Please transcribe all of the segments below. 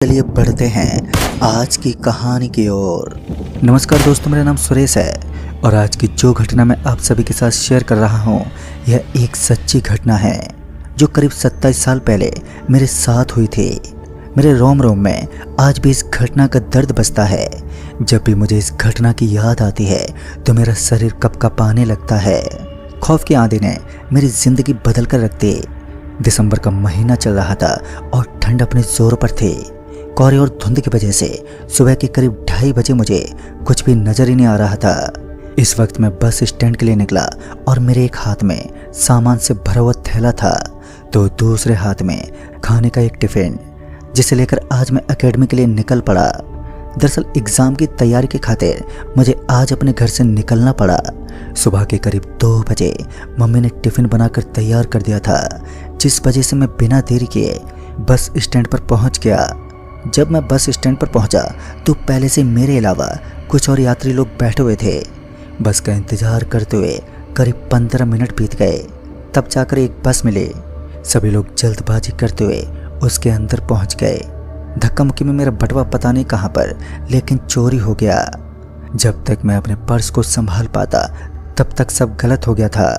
चलिए बढ़ते हैं आज की कहानी की ओर। नमस्कार दोस्तों, मेरा नाम सुरेश है और आज की जो घटना मैं आप सभी के साथ शेयर कर रहा हूँ यह एक सच्ची घटना है जो करीब 27 साल पहले मेरे साथ हुई थी। मेरे रोम रोम में आज भी इस घटना का दर्द बसता है। जब भी मुझे इस घटना की याद आती है तो मेरा शरीर कपकपाने लगता है। खौफ की आंधी ने मेरी जिंदगी बदल कर रख दी। दिसंबर का महीना चल रहा था और ठंड अपने जोर पर थी। कोहरे और धुंध की वजह से सुबह के करीब 2:30 बजे मुझे कुछ भी नजर ही नहीं आ रहा था। इस वक्त मैं बस स्टैंड के लिए निकला और मेरे एक हाथ में सामान से भरा हुआ थैला था तो दूसरे हाथ में खाने का एक टिफिन, जिसे लेकर आज मैं एकेडमी के लिए निकल पड़ा। दरअसल एग्जाम की तैयारी के खातिर मुझे आज अपने घर से निकलना पड़ा। सुबह के करीब 2 बजे मम्मी ने टिफिन बनाकर तैयार कर दिया था, जिस वजह से मैं बिना देरी किए बस स्टैंड पर पहुंच गया। जब मैं बस स्टैंड पर पहुंचा तो पहले से मेरे अलावा कुछ और यात्री लोग बैठे हुए थे। बस का इंतजार करते हुए करीब 15 मिनट बीत गए, तब जाकर एक बस मिली। सभी लोग जल्दबाजी करते हुए उसके अंदर पहुंच गए। धक्का मुक्की में मेरा बटवा पता नहीं कहां पर लेकिन चोरी हो गया। जब तक मैं अपने पर्स को संभाल पाता तब तक सब गलत हो गया था।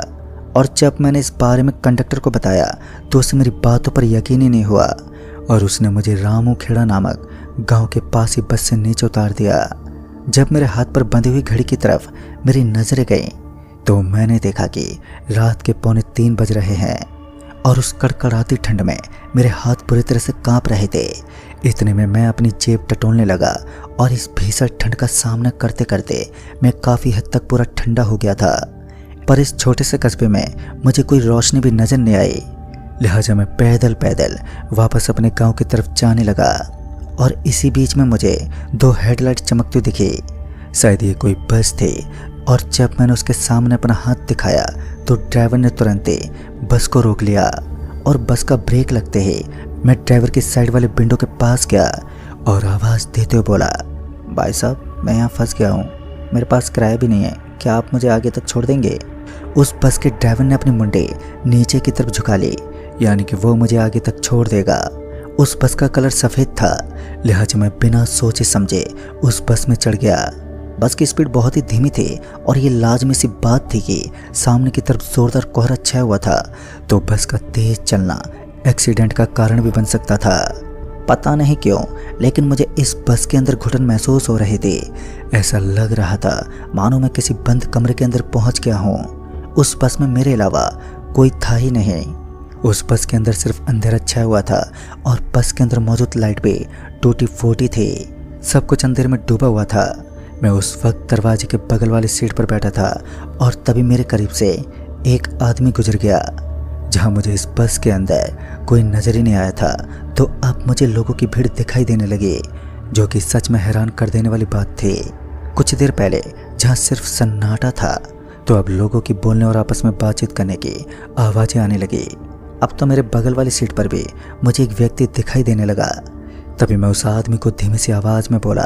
और जब मैंने इस बारे में कंडक्टर को बताया तो उसे मेरी बातों पर यकीन ही नहीं हुआ और उसने मुझे रामू खेड़ा नामक गांव के पास ही बस से नीचे उतार दिया। जब मेरे हाथ पर बंधी हुई घड़ी की तरफ मेरी नजरें गईं तो मैंने देखा कि रात के 2:45 बज रहे हैं और उस कड़कड़ाती ठंड में मेरे हाथ पूरी तरह से कांप रहे थे। इतने में मैं अपनी जेब टटोलने लगा और इस भीषण ठंड का सामना करते करते मैं काफ़ी हद तक पूरा ठंडा हो गया था। पर इस छोटे से कस्बे में मुझे कोई रोशनी भी नजर नहीं आई, लिहाजा मैं पैदल पैदल वापस अपने गांव की तरफ जाने लगा। और इसी बीच में मुझे 2 हेडलाइट चमकती दिखी। शायद ये कोई बस थी और जब मैंने उसके सामने अपना हाथ दिखाया तो ड्राइवर ने तुरंत ही बस को रोक लिया और बस का ब्रेक लगते ही मैं ड्राइवर की साइड वाले विंडो के पास गया और आवाज़ देते हुए बोला, भाई साहब मैं यहाँ फंस गया हूँ, मेरे पास किराया भी नहीं है, क्या आप मुझे आगे तक छोड़ देंगे? उस बस के ड्राइवर ने अपनी मुंडी नीचे की तरफ झुका ली, यानी कि वो मुझे आगे तक छोड़ देगा। उस बस का कलर सफ़ेद था, लिहाजा मैं बिना सोचे समझे उस बस में चढ़ गया। बस की स्पीड बहुत ही धीमी थी और ये लाजमी सी बात थी कि सामने की तरफ जोरदार कोहरा छाया हुआ था तो बस का तेज चलना एक्सीडेंट का कारण भी बन सकता था। पता नहीं क्यों लेकिन मुझे इस बस के अंदर घुटन महसूस हो रही थी। ऐसा लग रहा था मानो मैं किसी बंद कमरे के अंदर पहुंच गया हूँ। उस बस में मेरे अलावा कोई था ही नहीं। उस बस के अंदर सिर्फ अंधेरा छाया हुआ था और बस के अंदर मौजूद लाइट भी टूटी फूटी थी। सब कुछ अंधेरे में डूबा हुआ था। मैं उस वक्त दरवाजे के बगल वाली सीट पर बैठा था और तभी मेरे करीब से एक आदमी गुजर गया। जहां मुझे इस बस के अंदर कोई नजर ही नहीं आया था तो अब मुझे लोगों की भीड़ दिखाई देने लगी, जो कि सच में हैरान कर देने वाली बात थी। कुछ देर पहले जहां सिर्फ सन्नाटा था तो अब लोगों की बोलने और आपस में बातचीत करने की आवाज़ें आने लगी। अब तो मेरे बगल वाली सीट पर भी मुझे एक व्यक्ति दिखाई देने लगा। तभी मैं उस आदमी को धीमी सी आवाज़ में बोला,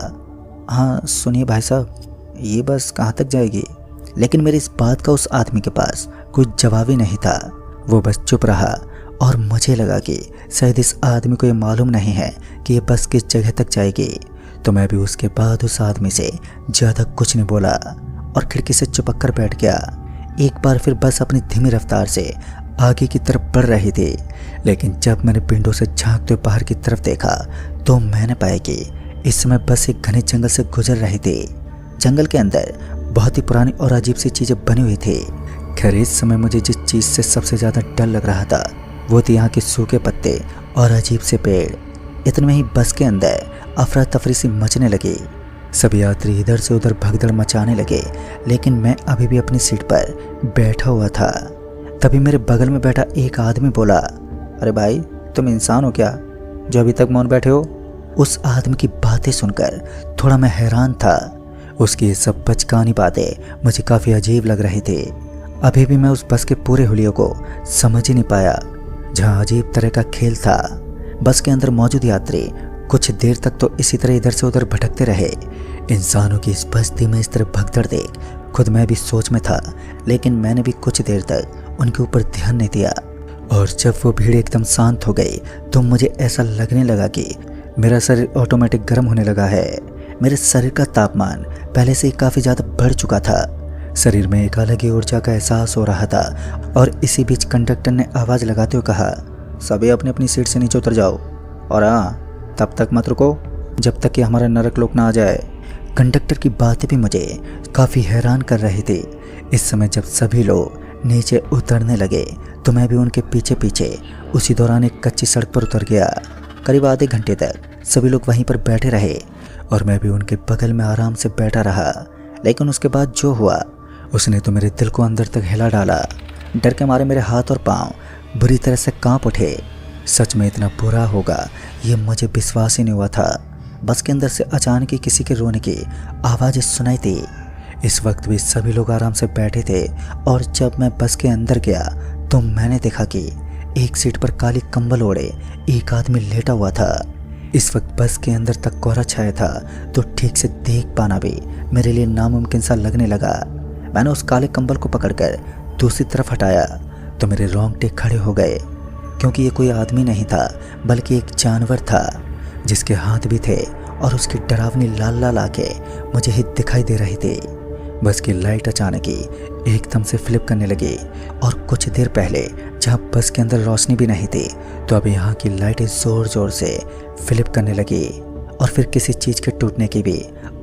हाँ सुनिए भाई साहब, ये बस कहाँ तक जाएगी? लेकिन मेरी इस बात का उस आदमी के पास कोई जवाब ही नहीं था। वो बस चुप रहा और मुझे लगा कि शायद इस आदमी को ये मालूम नहीं है कि ये बस किस जगह तक जाएगी। तो मैं भी उसके बाद उस आदमी से ज़्यादा कुछ नहीं बोला और खिड़की से चिपक कर बैठ गया। एक बार फिर बस अपनी धीमी रफ्तार से आगे की तरफ बढ़ रही थी, लेकिन जब मैंने विंडो से झांकते हुए बाहर की तरफ देखा तो मैंने पाया कि इस समय बस एक घने जंगल से गुजर रही थी। जंगल के अंदर बहुत ही पुरानी और अजीब सी चीज़ें बनी हुई थी। खैर इस समय मुझे जिस चीज़ से सबसे ज़्यादा डर लग रहा था वो थी यहाँ के सूखे पत्ते और अजीब से पेड़। इतने में ही बस के अंदर अफरा तफरी सी मचने लगी। सभी यात्री इधर से उधर भगदड़ मचाने लगे, लेकिन मैं अभी भी अपनी सीट पर बैठा हुआ था। तभी मेरे बगल में बैठा एक आदमी बोला, अरे भाई तुम इंसान हो क्या जो अभी तक मौन बैठे हो? उस आदमी की बातें सुनकर थोड़ा मैं हैरान था। उसकी ये सब बचकानी बातें मुझे काफ़ी अजीब लग रही थी। अभी भी मैं उस बस के पूरे हुलियों को समझ ही नहीं पाया। जहाँ अजीब तरह का खेल था। बस के अंदर मौजूद यात्री कुछ देर तक तो इसी तरह इधर से उधर भटकते रहे। इंसानों की इस बस्ती में इस तरह भगदड़ देख खुद मैं भी सोच में था, लेकिन मैंने भी कुछ देर तक उनके ऊपर ध्यान नहीं दिया। और जब वो भीड़ एकदम शांत हो गई तो मुझे ऐसा लगने लगा कि मेरा शरीर ऑटोमेटिक गर्म होने लगा है। मेरे शरीर का तापमान पहले से ही काफ़ी ज़्यादा बढ़ चुका था। शरीर में एक अलग ही ऊर्जा का एहसास हो रहा था और इसी बीच कंडक्टर ने आवाज़ लगाते हुए कहा, सभी अपनी अपनी सीट से नीचे उतर जाओ और हाँ, तब तक मत रुको जब तक कि हमारा नरक लोक ना आ जाए। कंडक्टर की बातें भी मुझे काफ़ी हैरान कर रही थी। इस समय जब सभी लोग नीचे उतरने लगे तो मैं भी उनके पीछे पीछे उसी दौरान एक कच्ची सड़क पर उतर गया। करीब आधे घंटे तक सभी लोग वहीं पर बैठे रहे और मैं भी उनके बगल में आराम से बैठा रहा। लेकिन उसके बाद जो हुआ उसने तो मेरे दिल को अंदर तक हिला डाला। डर के मारे मेरे हाथ और पांव बुरी तरह से कांप उठे। सच में इतना बुरा होगा ये मुझे विश्वास ही नहीं हुआ था। बस के अंदर से अचानक ही किसी के रोने की आवाज़ सुनाई थी। इस वक्त भी सभी लोग आराम से बैठे थे और जब मैं बस के अंदर गया तो मैंने देखा कि एक सीट पर काली कंबल ओढ़े एक आदमी लेटा हुआ था। इस वक्त बस के अंदर तक कोहरा छाया था तो ठीक से देख पाना भी मेरे लिए नामुमकिन सा लगने लगा। मैंने उस काले कंबल को पकड़कर दूसरी तरफ हटाया तो मेरे रोंगटे खड़े हो गए, क्योंकि ये कोई आदमी नहीं था बल्कि एक जानवर था जिसके हाथ भी थे और उसकी डरावनी लाल लाल आंखें मुझे ही दिखाई दे रही थी। बस की लाइट अचानक ही एकदम से फ्लिप करने लगी और कुछ देर पहले जहाँ बस के अंदर रोशनी भी नहीं थी तो अब यहाँ की लाइटें ज़ोर ज़ोर से फ्लिप करने लगी और फिर किसी चीज़ के टूटने की भी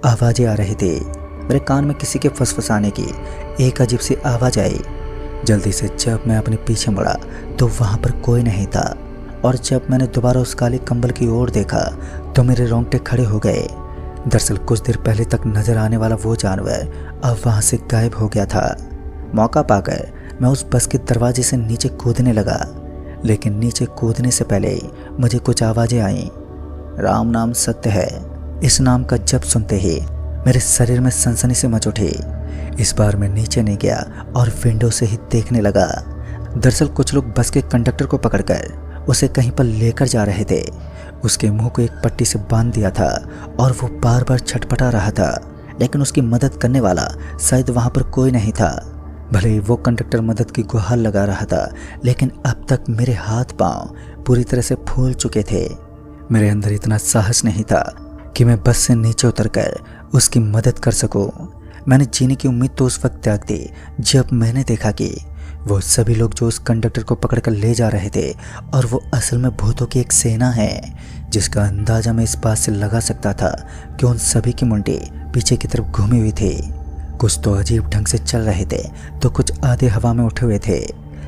आवाज़ें आ रही थी। मेरे कान में किसी के फुसफुसाने की एक अजीब सी आवाज़ आई। जल्दी से जब मैं अपने पीछे मुड़ा तो वहाँ पर कोई नहीं था और जब मैंने दोबारा उस काले कंबल की ओर देखा तो मेरे रोंगटे खड़े हो गए। दरअसल कुछ देर पहले तक नजर आने वाला वो जानवर अब वहाँ से गायब हो गया था। मौका पाकर मैं उस बस के दरवाजे से नीचे कूदने लगा, लेकिन नीचे कूदने से पहले ही मुझे कुछ आवाज़ें आईं। राम नाम सत्य है, इस नाम का जप सुनते ही मेरे शरीर में सनसनी से मच उठी। इस बार मैं नीचे नहीं गया और विंडो से ही देखने लगा। दरअसल कुछ लोग बस के कंडक्टर को पकड़कर उसे कहीं पर लेकर जा रहे थे। उसके मुंह को एक पट्टी से बांध दिया था और वो बार बार छटपटा रहा था, लेकिन उसकी मदद करने वाला शायद वहाँ पर कोई नहीं था। भले ही वो कंडक्टर मदद की गुहार लगा रहा था, लेकिन अब तक मेरे हाथ पांव पूरी तरह से फूल चुके थे। मेरे अंदर इतना साहस नहीं था कि मैं बस से नीचे उतरकर उसकी मदद कर सकूं। मैंने जीने की उम्मीद तो उस वक्त त्याग दी जब मैंने देखा कि वो सभी लोग जो उस कंडक्टर को पकड़कर ले जा रहे थे और वो असल में भूतों की एक सेना है, जिसका अंदाजा मैं इस बात से लगा सकता था कि उन सभी की मुंडी पीछे की तरफ घूमी हुई थी। कुछ तो अजीब ढंग से चल रहे थे तो कुछ आधे हवा में उठे हुए थे।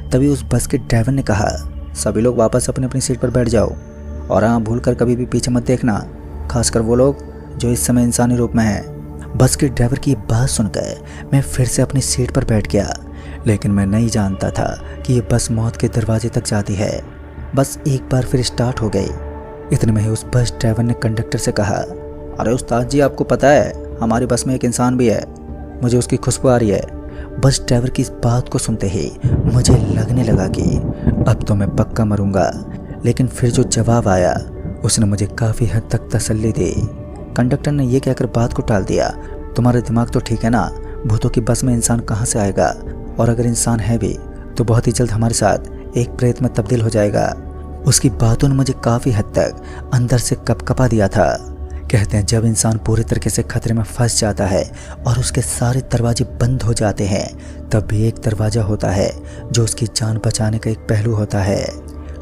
तभी उस बस के ड्राइवर ने कहा, सभी लोग वापस अपनी अपनी सीट पर बैठ जाओ और हाँ, भूल कर कभी भी पीछे मत देखना, खासकर वो लोग जो इस समय इंसानी रूप में हैं। बस के ड्राइवर की बात सुनकर मैं फिर से अपनी सीट पर बैठ गया, लेकिन मैं नहीं जानता था कि ये बस मौत के दरवाजे तक जाती है। बस एक बार फिर स्टार्ट हो गई। इतने में ही उस बस ड्राइवर ने कंडक्टर से कहा, अरे उस्ताद जी, आपको पता है हमारी बस में एक इंसान भी है, मुझे उसकी खुशबू आ रही है। बस ड्राइवर की इस बात को सुनते ही मुझे लगने लगा कि अब तो मैं पक्का मरूंगा, लेकिन फिर जो जवाब आया उसने मुझे काफ़ी हद तक तसल्ली दी। कंडक्टर ने यह कहकर बात को टाल दिया, तुम्हारा दिमाग तो ठीक है ना, भूतों की बस में इंसान कहाँ से आएगा, और अगर इंसान है भी तो बहुत ही जल्द हमारे साथ एक प्रेत में तब्दील हो जाएगा। उसकी बातों ने मुझे काफ़ी हद तक अंदर से कपकपा दिया था। कहते हैं जब इंसान पूरी तरीके से खतरे में फंस जाता है और उसके सारे दरवाजे बंद हो जाते हैं, तब भी एक दरवाज़ा होता है जो उसकी जान बचाने का एक पहलू होता है।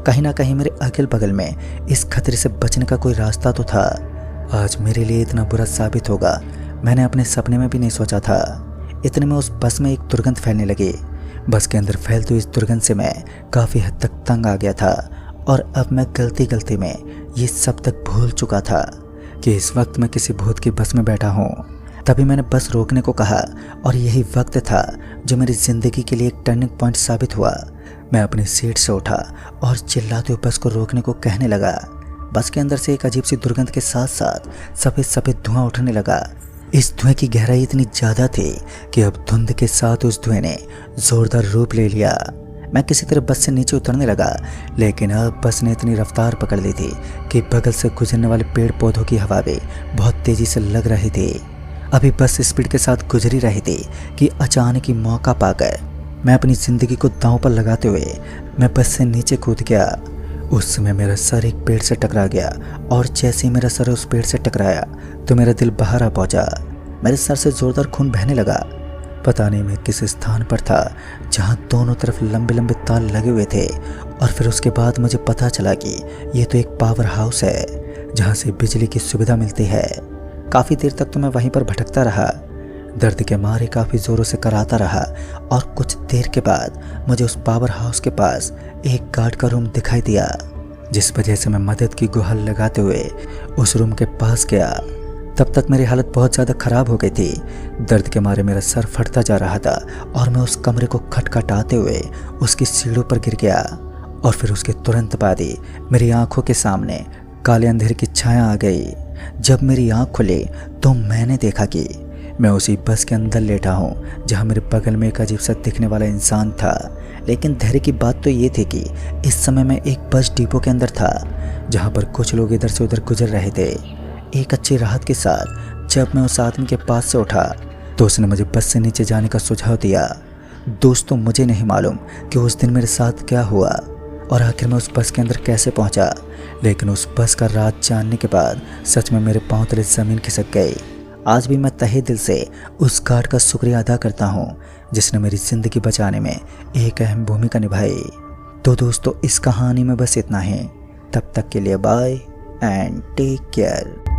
कहीं ना कहीं मेरे अगल बगल में इस खतरे से बचने का कोई रास्ता तो था। आज मेरे लिए इतना बुरा साबित होगा मैंने अपने सपने में भी नहीं सोचा था। इतने में उस बस में एक दुर्गंध फैलने लगी। बस के अंदर फैलती हुई इस दुर्गंध से मैं काफ़ी हद तक तंग आ गया था और अब मैं गलती में ये सब तक भूल चुका था कि इस वक्त मैं किसी भूत की बस में बैठा हूँ। तभी मैंने बस रोकने को कहा और यही वक्त था जो मेरी ज़िंदगी के लिए एक टर्निंग पॉइंट साबित हुआ। मैं अपनी सीट से उठा और चिल्लाते हुए बस को रोकने को कहने लगा। बस के अंदर से एक अजीब सी दुर्गंध के साथ साथ सफ़ेद सफ़ेद धुआं उठने लगा। इस धुएं की गहराई इतनी ज़्यादा थी कि अब धुंध के साथ उस धुएं ने ज़ोरदार रूप ले लिया। मैं किसी तरह बस से नीचे उतरने लगा, लेकिन अब बस ने इतनी रफ्तार पकड़ ली थी कि बगल से गुजरने वाले पेड़ पौधों की हवा भी बहुत तेज़ी से लग रही थी। अभी बस स्पीड के साथ गुजरी रही थी कि अचानक ही मौका पाकर मैं अपनी ज़िंदगी को दांव पर लगाते हुए मैं बस से नीचे कूद गया। उस समय मेरा सर एक पेड़ से टकरा गया और जैसे ही मेरा सर उस पेड़ से टकराया तो मेरा दिल बाहर आ पहुंचा। मेरे सर से जोरदार खून बहने लगा। पता नहीं मैं किस स्थान पर था जहां दोनों तरफ लंबे लंबे तार लगे हुए थे। और फिर उसके बाद मुझे पता चला कि ये तो एक पावर हाउस है जहां से बिजली की सुविधा मिलती है। काफ़ी देर तक तो मैं वहीं पर भटकता रहा, दर्द के मारे काफ़ी ज़ोरों से कराता रहा। और कुछ देर के बाद मुझे उस पावर हाउस के पास एक गार्ड का रूम दिखाई दिया, जिस वजह से मैं मदद की गुहार लगाते हुए उस रूम के पास गया। तब तक मेरी हालत बहुत ज़्यादा ख़राब हो गई थी। दर्द के मारे मेरा सर फटता जा रहा था और मैं उस कमरे को खटखटाते हुए उसकी सीढ़ियों पर गिर गया। और फिर उसके तुरंत बाद ही मेरी आंखों के सामने काले अंधेरे की छाया आ गई। जब मेरी आंख खुली तो मैंने देखा कि मैं उसी बस के अंदर लेटा हूँ जहाँ मेरे बगल में एक अजीब सा दिखने वाला इंसान था। लेकिन धैर्य की बात तो ये थी कि इस समय मैं एक बस डिपो के अंदर था जहाँ पर कुछ लोग इधर से उधर गुजर रहे थे। एक अच्छी राहत के साथ जब मैं उस आदमी के पास से उठा तो उसने मुझे बस से नीचे जाने का सुझाव दिया। दोस्तों, मुझे नहीं मालूम कि उस दिन मेरे साथ क्या हुआ और आखिर मैं उस बस के अंदर कैसे पहुंचा, लेकिन उस बस का राज जानने के बाद सच में मेरे पांव तले ज़मीन खिसक गई। आज भी मैं तहे दिल से उस गार्ड का शुक्रिया अदा करता हूँ जिसने मेरी ज़िंदगी बचाने में एक अहम भूमिका निभाई। तो दोस्तों, इस कहानी में बस इतना ही। तब तक के लिए बाय एंड टेक केयर।